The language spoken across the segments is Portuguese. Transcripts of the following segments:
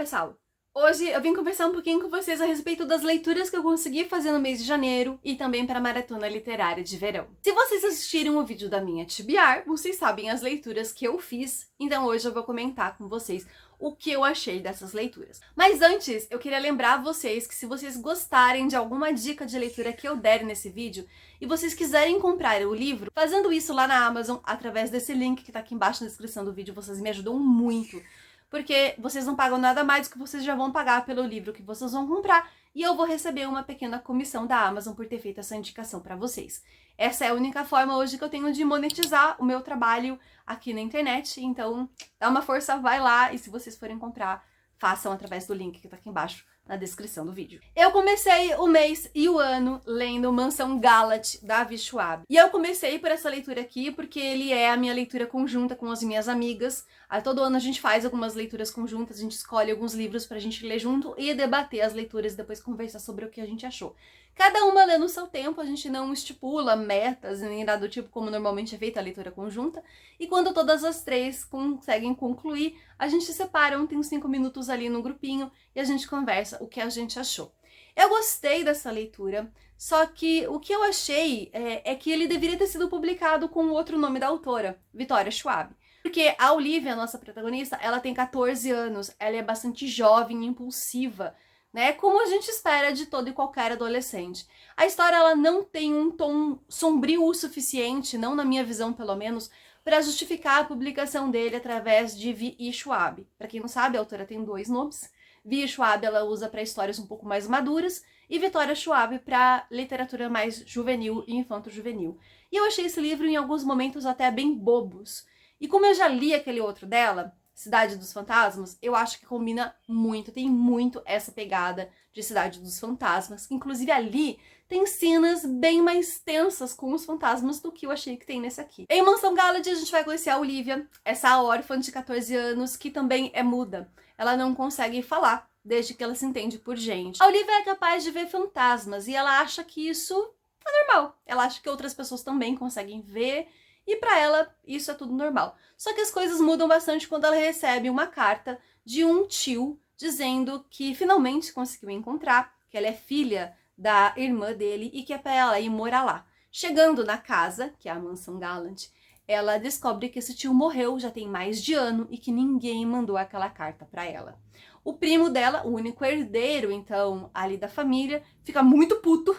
pessoal! Hoje eu vim conversar um pouquinho com vocês a respeito das leituras que eu consegui fazer no mês de janeiro e também para a Maratona Literária de Verão. Se vocês assistiram o vídeo da minha TBR, vocês sabem as leituras que eu fiz, então hoje eu vou comentar com vocês o que eu achei dessas leituras. Mas antes, eu queria lembrar vocês que se vocês gostarem de alguma dica de leitura que eu der nesse vídeo e vocês quiserem comprar o livro, fazendo isso lá na Amazon, através desse link que tá aqui embaixo na descrição do vídeo, vocês me ajudam muito. Porque vocês não pagam nada mais do que vocês já vão pagar pelo livro que vocês vão comprar e eu vou receber uma pequena comissão da Amazon por ter feito essa indicação para vocês. Essa é a única forma hoje que eu tenho de monetizar o meu trabalho aqui na internet, então dá uma força, vai lá e se vocês forem comprar, façam através do link que tá aqui embaixo na descrição do vídeo. Eu comecei o mês e o ano lendo Mansão Gallat, da Avi Schwab. E eu comecei por essa leitura aqui porque ele é a minha leitura conjunta com as minhas amigas. Todo ano a gente faz algumas leituras conjuntas, a gente escolhe alguns livros pra gente ler junto e debater as leituras e depois conversar sobre o que a gente achou. Cada uma lê no seu tempo, a gente não estipula metas nem nada do tipo como normalmente é feita a leitura conjunta. E quando todas as três conseguem concluir, a gente separa, tem uns 5 minutos ali no grupinho e a gente conversa o que a gente achou. Eu gostei dessa leitura, só que o que eu achei é que ele deveria ter sido publicado com outro nome da autora, Victoria Schwab. Porque a Olivia, a nossa protagonista, ela tem 14 anos, ela é bastante jovem e impulsiva, né? Como a gente espera de todo e qualquer adolescente. A história ela não tem um tom sombrio o suficiente, não na minha visão pelo menos, para justificar a publicação dele através de Vi Schwab. Para quem não sabe, a autora tem 2 nomes. Vi Schwab ela usa para histórias um pouco mais maduras e Victoria Schwab para literatura mais juvenil e infanto-juvenil. E eu achei esse livro em alguns momentos até bem bobos. E como eu já li aquele outro dela, Cidade dos Fantasmas, eu acho que combina muito, tem muito essa pegada de Cidade dos Fantasmas, que inclusive ali tem cenas bem mais tensas com os fantasmas do que eu achei que tem nesse aqui. Em Mansão Gallat a gente vai conhecer a Olivia, essa órfã de 14 anos que também é muda. Ela não consegue falar desde que ela se entende por gente. A Olivia é capaz de ver fantasmas e ela acha que isso é normal. Ela acha que outras pessoas também conseguem ver e pra ela isso é tudo normal. Só que as coisas mudam bastante quando ela recebe uma carta de um tio dizendo que finalmente conseguiu encontrar, que ela é filha da irmã dele e que é pra ela ir morar lá. Chegando na casa, que é a Mansão Gallat, ela descobre que esse tio morreu já tem mais de ano e que ninguém mandou aquela carta pra ela. O primo dela, o único herdeiro, então, ali da família, fica muito puto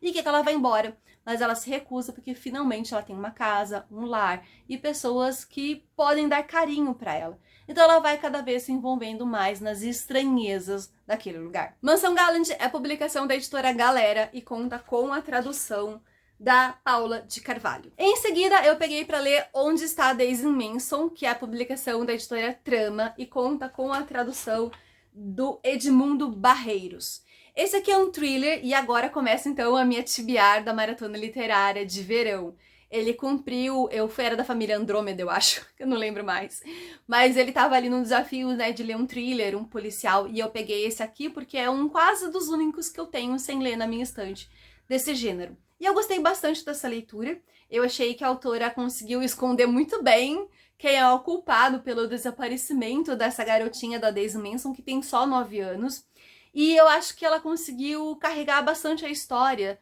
e quer que ela vá embora. Mas ela se recusa porque finalmente ela tem uma casa, um lar e pessoas que podem dar carinho para ela. Então ela vai cada vez se envolvendo mais nas estranhezas daquele lugar. Mansão Gallat é publicação da editora Galera e conta com a tradução da Paula de Carvalho. Em seguida, eu peguei para ler Onde Está a Daisy Manson, que é a publicação da editora Trama e conta com a tradução do Edmundo Barreiros. Esse aqui é um thriller e agora começa então a minha TBR da Maratona Literária de Verão. Ele cumpriu, era da família Andrômeda, eu acho, eu não lembro mais. Mas ele tava ali no desafio, né, de ler um thriller, um policial, e eu peguei esse aqui porque é quase dos únicos que eu tenho sem ler na minha estante desse gênero. E eu gostei bastante dessa leitura, eu achei que a autora conseguiu esconder muito bem quem é o culpado pelo desaparecimento dessa garotinha da Daisy Manson, que tem só 9 anos. E eu acho que ela conseguiu carregar bastante a história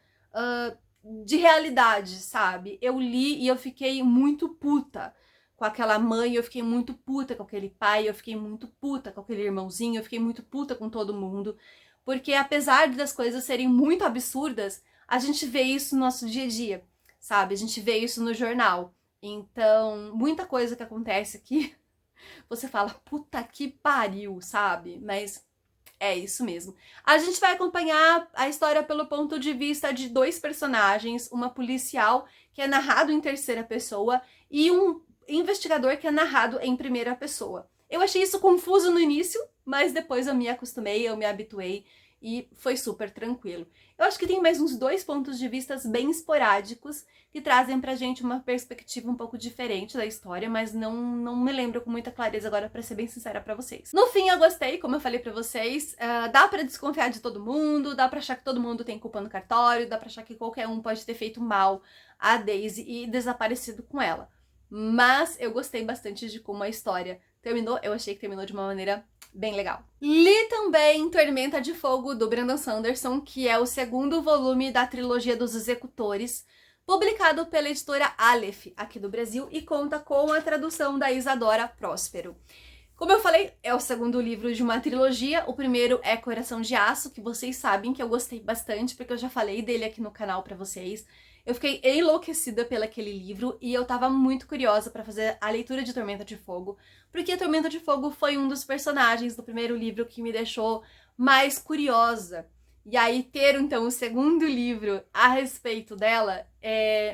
de realidade, sabe? Eu li e eu fiquei muito puta com aquela mãe, eu fiquei muito puta com aquele pai, eu fiquei muito puta com aquele irmãozinho, eu fiquei muito puta com todo mundo. Porque apesar das coisas serem muito absurdas, a gente vê isso no nosso dia a dia, sabe? A gente vê isso no jornal. Então, muita coisa que acontece aqui, você fala, puta que pariu, sabe? Mas é isso mesmo. A gente vai acompanhar a história pelo ponto de vista de 2 personagens, uma policial que é narrado em terceira pessoa e um investigador que é narrado em primeira pessoa. Eu achei isso confuso no início, mas depois eu me acostumei, eu me habituei e foi super tranquilo. Eu acho que tem mais uns 2 pontos de vista bem esporádicos que trazem pra gente uma perspectiva um pouco diferente da história, mas não me lembro com muita clareza agora, pra ser bem sincera pra vocês. No fim, eu gostei, como eu falei pra vocês, dá pra desconfiar de todo mundo, dá pra achar que todo mundo tem culpa no cartório, dá pra achar que qualquer um pode ter feito mal a Daisy e desaparecido com ela. Mas eu gostei bastante de como a história terminou, eu achei que terminou de uma maneira bem legal. Li também Tormenta de Fogo, do Brandon Sanderson, que é o segundo volume da trilogia dos Executores, publicado pela editora Aleph, aqui do Brasil, e conta com a tradução da Isadora Próspero. Como eu falei, é o segundo livro de uma trilogia. O primeiro é Coração de Aço, que vocês sabem que eu gostei bastante, porque eu já falei dele aqui no canal pra vocês. Eu fiquei enlouquecida pelaquele livro e eu tava muito curiosa pra fazer a leitura de Tormenta de Fogo, porque Tormenta de Fogo foi um dos personagens do primeiro livro que me deixou mais curiosa. E aí ter, então, o segundo livro a respeito dela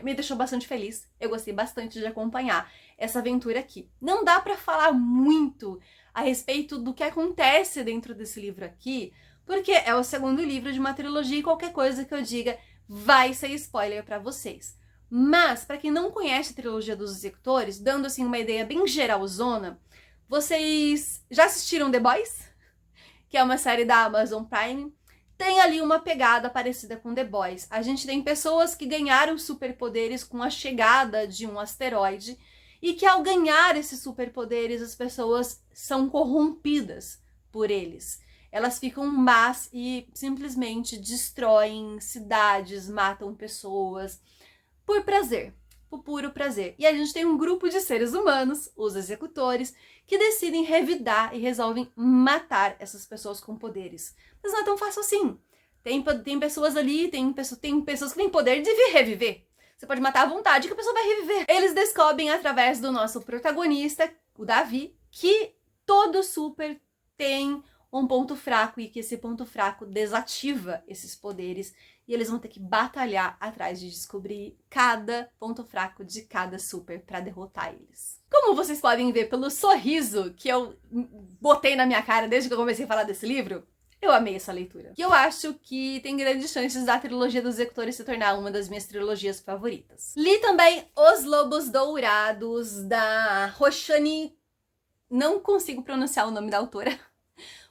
me deixou bastante feliz. Eu gostei bastante de acompanhar essa aventura aqui. Não dá pra falar muito a respeito do que acontece dentro desse livro aqui, porque é o segundo livro de uma trilogia e qualquer coisa que eu diga vai ser spoiler pra vocês. Mas, pra quem não conhece a trilogia dos Executores, dando assim uma ideia bem geralzona, vocês já assistiram The Boys? Que é uma série da Amazon Prime. Tem ali uma pegada parecida com The Boys. A gente tem pessoas que ganharam superpoderes com a chegada de um asteroide e que ao ganhar esses superpoderes as pessoas são corrompidas por eles. Elas ficam más e simplesmente destroem cidades, matam pessoas por prazer, por puro prazer. E a gente tem um grupo de seres humanos, os executores, que decidem revidar e resolvem matar essas pessoas com poderes. Mas não é tão fácil assim. Tem pessoas ali, tem pessoas que têm poder de reviver. Você pode matar à vontade que a pessoa vai reviver. Eles descobrem através do nosso protagonista, o Davi, que todo super tem um ponto fraco e que esse ponto fraco desativa esses poderes e eles vão ter que batalhar atrás de descobrir cada ponto fraco de cada super para derrotar eles. Como vocês podem ver pelo sorriso que eu botei na minha cara desde que eu comecei a falar desse livro, eu amei essa leitura. E eu acho que tem grandes chances da trilogia dos Executores se tornar uma das minhas trilogias favoritas. Li também Os Lobos Dourados, da Roshani... Não consigo pronunciar o nome da autora.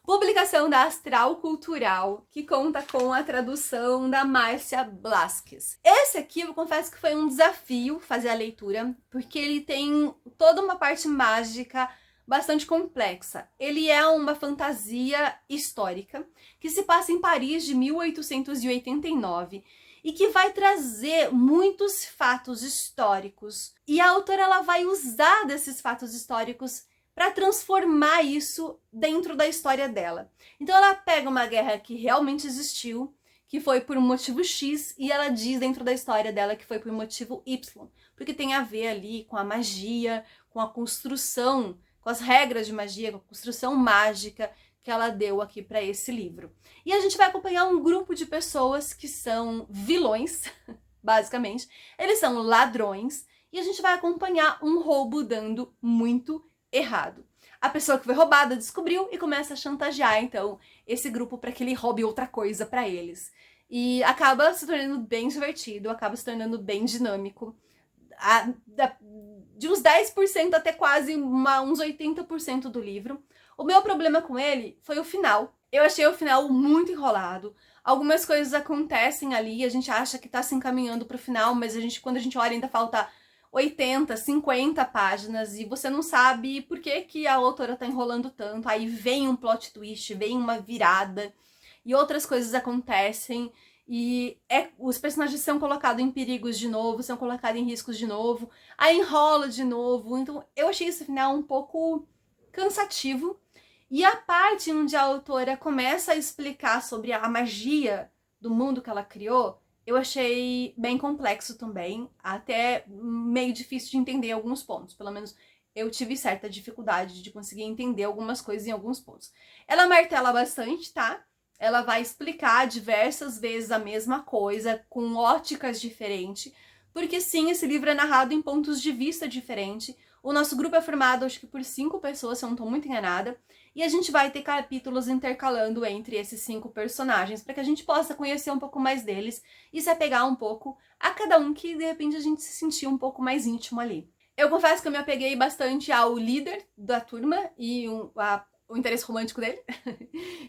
Publicação da Astral Cultural, que conta com a tradução da Márcia Blasquez. Esse aqui, eu confesso que foi um desafio fazer a leitura, porque ele tem toda uma parte mágica bastante complexa. Ele é uma fantasia histórica que se passa em Paris de 1889 e que vai trazer muitos fatos históricos. E a autora ela vai usar desses fatos históricos para transformar isso dentro da história dela. Então ela pega uma guerra que realmente existiu, que foi por um motivo X, e ela diz dentro da história dela que foi por um motivo Y, porque tem a ver ali com a magia, com a construção, com as regras de magia, com a construção mágica que ela deu aqui para esse livro. E a gente vai acompanhar um grupo de pessoas que são vilões, basicamente. Eles são ladrões, e a gente vai acompanhar um roubo dando muito errado. A pessoa que foi roubada descobriu e começa a chantagear, então, esse grupo para que ele roube outra coisa para eles. E acaba se tornando bem divertido, acaba se tornando bem dinâmico. De uns 10% até quase uns 80% do livro. O meu problema com ele foi o final. Eu achei o final muito enrolado. Algumas coisas acontecem ali, a gente acha que tá se encaminhando pro final, mas quando a gente olha ainda falta 80, 50 páginas e você não sabe por que a autora tá enrolando tanto. Aí vem um plot twist, vem uma virada e outras coisas acontecem e os personagens são colocados em perigos de novo, são colocados em riscos de novo, aí enrola de novo. Então eu achei esse final um pouco cansativo. E a parte onde a autora começa a explicar sobre a magia do mundo que ela criou, eu achei bem complexo também, até meio difícil de entender alguns pontos. Pelo menos eu tive certa dificuldade de conseguir entender algumas coisas em alguns pontos. Ela martela bastante, tá? Ela vai explicar diversas vezes a mesma coisa, com óticas diferentes, porque sim, esse livro é narrado em pontos de vista diferentes. O nosso grupo é formado, acho que por 5 pessoas, se eu não estou muito enganada. E a gente vai ter capítulos intercalando entre esses 5 personagens, para que a gente possa conhecer um pouco mais deles e se apegar um pouco a cada um, que de repente a gente se sentir um pouco mais íntimo ali. Eu confesso que eu me apeguei bastante ao líder da turma e o interesse romântico dele.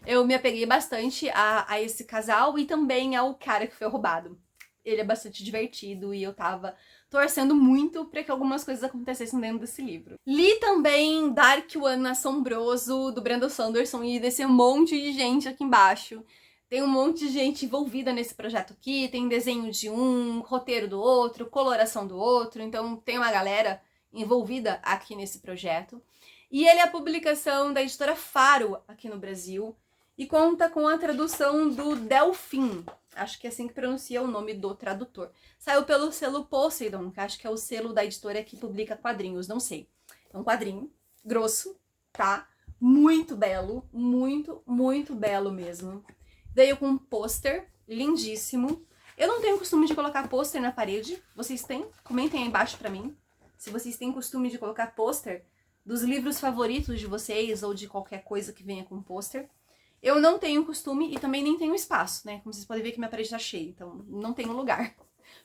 Eu me apeguei bastante a esse casal e também ao cara que foi roubado. Ele é bastante divertido e eu tava torcendo muito para que algumas coisas acontecessem dentro desse livro. Li também Dark One Assombroso, do Brandon Sanderson, e desse monte de gente aqui embaixo. Tem um monte de gente envolvida nesse projeto aqui, tem desenho de um, roteiro do outro, coloração do outro, então tem uma galera envolvida aqui nesse projeto. E ele é a publicação da editora Faro aqui no Brasil e conta com a tradução do Delfim, acho que é assim que pronuncia o nome do tradutor. Saiu pelo selo Poseidon, que acho que é o selo da editora que publica quadrinhos, não sei. É um quadrinho grosso, tá? Muito belo, muito belo mesmo. Veio com um pôster lindíssimo. Eu não tenho costume de colocar pôster na parede. Vocês têm? Comentem aí embaixo pra mim. Se vocês têm costume de colocar pôster dos livros favoritos de vocês ou de qualquer coisa que venha com pôster. Eu não tenho costume e também nem tenho espaço, né? Como vocês podem ver que minha parede tá cheia, então não tenho lugar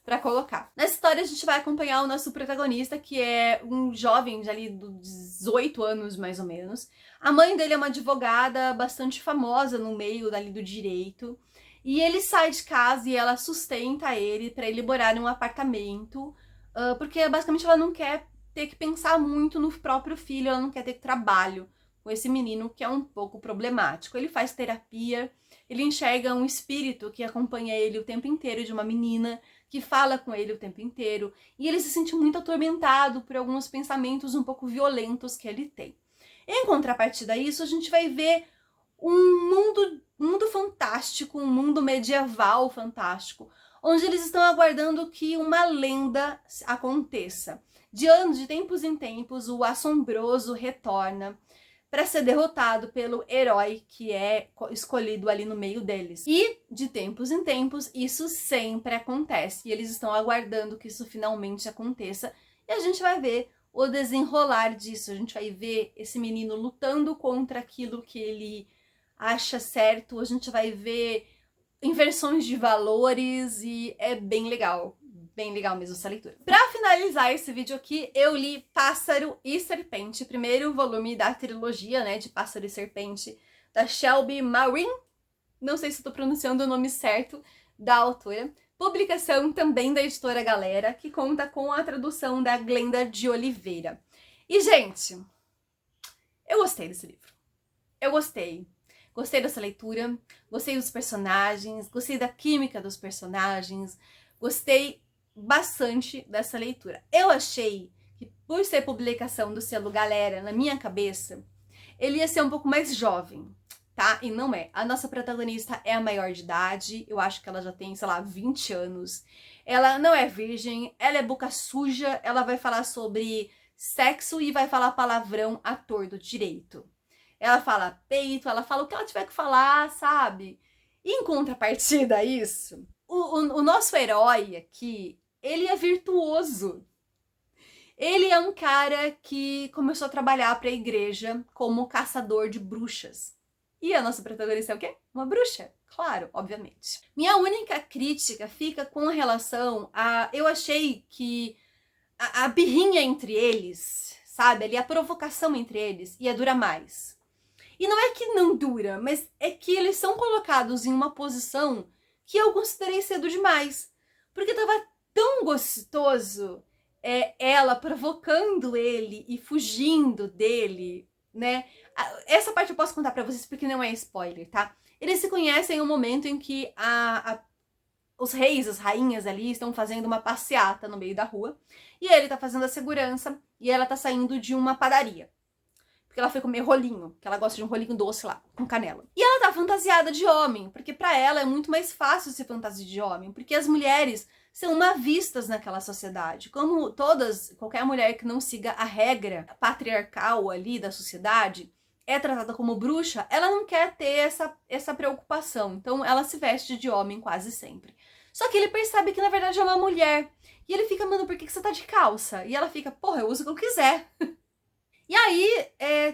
pra colocar. Nessa história a gente vai acompanhar o nosso protagonista, que é um jovem de ali dos 18 anos, mais ou menos. A mãe dele é uma advogada bastante famosa no meio dali do direito. E ele sai de casa e ela sustenta ele pra ele morar num apartamento, porque basicamente ela não quer ter que pensar muito no próprio filho, ela não quer ter trabalho com esse menino que é um pouco problemático. Ele faz terapia, ele enxerga um espírito que acompanha ele o tempo inteiro, de uma menina que fala com ele o tempo inteiro, e ele se sente muito atormentado por alguns pensamentos um pouco violentos que ele tem. Em contrapartida a isso, a gente vai ver um mundo fantástico, um mundo medieval fantástico, onde eles estão aguardando que uma lenda aconteça. De tempos em tempos, o assombroso retorna para ser derrotado pelo herói que é escolhido ali no meio deles. E, de tempos em tempos, isso sempre acontece. E eles estão aguardando que isso finalmente aconteça. E a gente vai ver o desenrolar disso. A gente vai ver esse menino lutando contra aquilo que ele acha certo. A gente vai ver inversões de valores e é bem legal. Bem legal mesmo essa leitura. Pra finalizar esse vídeo aqui, eu li Pássaro e Serpente, primeiro volume da trilogia, né, de Pássaro e Serpente, da Shelby Marin. Não sei se estou pronunciando o nome certo da autora. Publicação também da editora Galera, que conta com a tradução da Glenda de Oliveira. E, gente, eu gostei desse livro. Eu gostei. Gostei dessa leitura, gostei dos personagens, gostei da química dos personagens, gostei bastante dessa leitura. Eu achei que, por ser publicação do selo Galera, na minha cabeça, ele ia ser um pouco mais jovem, tá? E não é. A nossa protagonista é a maior de idade, eu acho que ela já tem, sei lá, 20 anos. Ela não é virgem, ela é boca suja, ela vai falar sobre sexo e vai falar palavrão à torto direito. Ela fala peito, ela fala o que ela tiver que falar, sabe? E em contrapartida a isso, o nosso herói aqui, ele é virtuoso. Ele é um cara que começou a trabalhar para a igreja como caçador de bruxas. E a nossa protagonista é o quê? Uma bruxa. Claro, obviamente. Minha única crítica fica com relação a... Eu achei que a birrinha entre eles, sabe? Ali, a provocação entre eles ia durar mais. E não é que não dura, mas é que eles são colocados em uma posição que eu considerei cedo demais. Porque tava tão gostoso ela provocando ele e fugindo dele, né? Essa parte eu posso contar pra vocês porque não é spoiler, tá? Eles se conhecem em um momento em que os reis, as rainhas ali estão fazendo uma passeata no meio da rua. E ele tá fazendo a segurança e ela tá saindo de uma padaria. Porque ela foi comer rolinho, que ela gosta de um rolinho doce lá, com canela. E ela tá fantasiada de homem, porque pra ela é muito mais fácil ser fantasia de homem, porque as mulheres são mal vistas naquela sociedade. Como qualquer mulher que não siga a regra patriarcal ali da sociedade é tratada como bruxa, ela não quer ter essa preocupação. Então ela se veste de homem quase sempre. Só que ele percebe que na verdade é uma mulher. E ele fica, mano, por que você tá de calça? E ela fica, porra, eu uso o que eu quiser. E aí,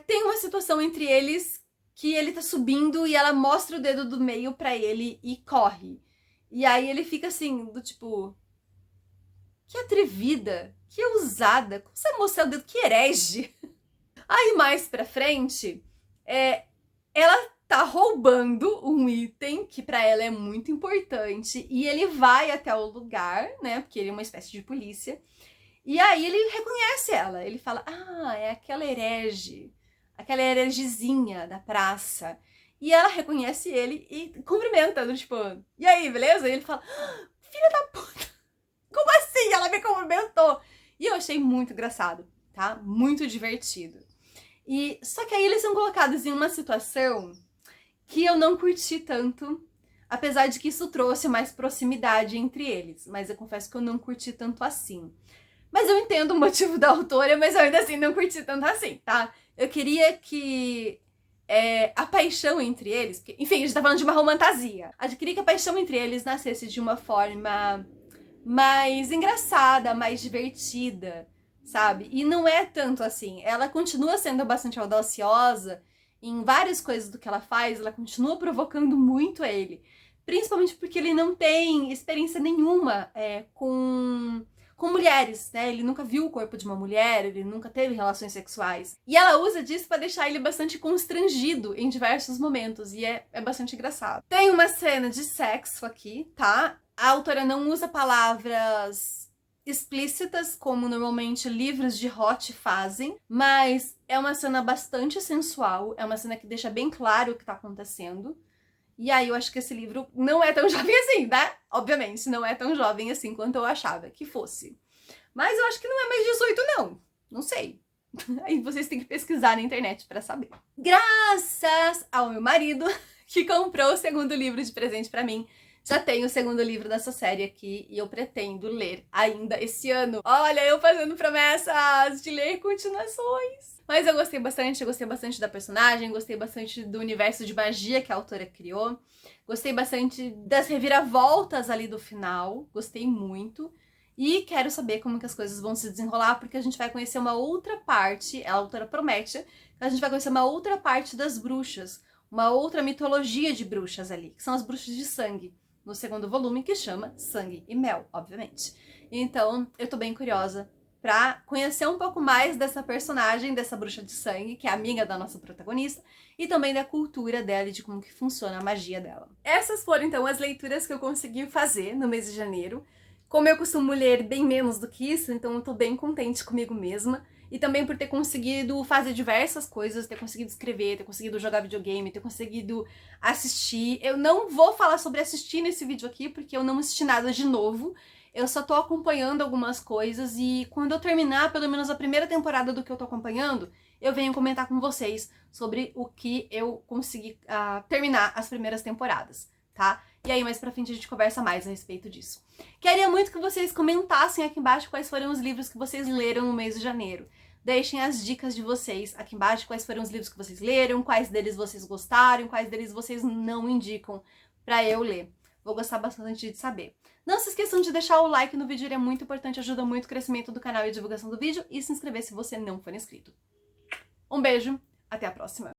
tem uma situação entre eles que ele tá subindo e ela mostra o dedo do meio pra ele e corre. E aí ele fica assim, do tipo... Que atrevida, que ousada, como você mostrar o dedo, que herege. Aí mais pra frente, ela tá roubando roubando um item que pra ela é muito importante e ele vai até o lugar, né, porque ele é uma espécie de polícia, e aí ele reconhece ela, ele fala, é aquela heregezinha da praça, e ela reconhece ele e cumprimenta, tipo, e aí, beleza? E ele fala, filha da puta, como assim? Ela me cumprimentou! E eu achei muito engraçado, tá? Muito divertido. E só que aí eles são colocados em uma situação que eu não curti tanto, apesar de que isso trouxe mais proximidade entre eles, mas eu confesso que eu não curti tanto assim. Mas eu entendo o motivo da autora, mas eu ainda assim não curti tanto assim, tá? Eu queria que a paixão entre eles, porque, enfim, a gente tá falando de uma romantasia. Eu queria que a paixão entre eles nascesse de uma forma mais engraçada, mais divertida, sabe? E não é tanto assim. Ela continua sendo bastante audaciosa em várias coisas do que ela faz, ela continua provocando muito ele. Principalmente porque ele não tem experiência nenhuma com mulheres, né? Ele nunca viu o corpo de uma mulher, ele nunca teve relações sexuais. E ela usa disso pra deixar ele bastante constrangido em diversos momentos, e é bastante engraçado. Tem uma cena de sexo aqui, tá? A autora não usa palavras explícitas, como normalmente livros de hot fazem, mas é uma cena bastante sensual, é uma cena que deixa bem claro o que tá acontecendo. E aí eu acho que esse livro não é tão jovem assim, né? Obviamente, não é tão jovem assim quanto eu achava que fosse. Mas eu acho que não é mais 18, não. Não sei. Aí vocês têm que pesquisar na internet pra saber. Graças ao meu marido, que comprou o segundo livro de presente pra mim, já tenho o segundo livro dessa série aqui e eu pretendo ler ainda esse ano. Olha, eu fazendo promessas de ler continuações. Mas eu gostei bastante da personagem, gostei bastante do universo de magia que a autora criou. Gostei bastante das reviravoltas ali do final, gostei muito. E quero saber como que as coisas vão se desenrolar, porque a gente vai conhecer uma outra parte, a autora promete, que a gente vai conhecer uma outra parte das bruxas, uma outra mitologia de bruxas ali, que são as bruxas de sangue, no segundo volume, que chama Sangue e Mel, obviamente. Então, eu tô bem curiosa pra conhecer um pouco mais dessa personagem, dessa bruxa de sangue, que é amiga da nossa protagonista, e também da cultura dela e de como que funciona a magia dela. Essas foram, então, as leituras que eu consegui fazer no mês de janeiro. Como eu costumo ler bem menos do que isso, então eu tô bem contente comigo mesma. E também por ter conseguido fazer diversas coisas, ter conseguido escrever, ter conseguido jogar videogame, ter conseguido assistir. Eu não vou falar sobre assistir nesse vídeo aqui, porque eu não assisti nada de novo. Eu só tô acompanhando algumas coisas e quando eu terminar, pelo menos a primeira temporada do que eu tô acompanhando, eu venho comentar com vocês sobre o que eu consegui terminar as primeiras temporadas, tá? E aí mais pra frente a gente conversa mais a respeito disso. Queria muito que vocês comentassem aqui embaixo quais foram os livros que vocês leram no mês de janeiro. Deixem as dicas de vocês aqui embaixo, quais foram os livros que vocês leram, quais deles vocês gostaram, quais deles vocês não indicam pra eu ler. Vou gostar bastante de saber. Não se esqueçam de deixar o like no vídeo, ele é muito importante, ajuda muito o crescimento do canal e a divulgação do vídeo, e se inscrever se você não for inscrito. Um beijo, até a próxima!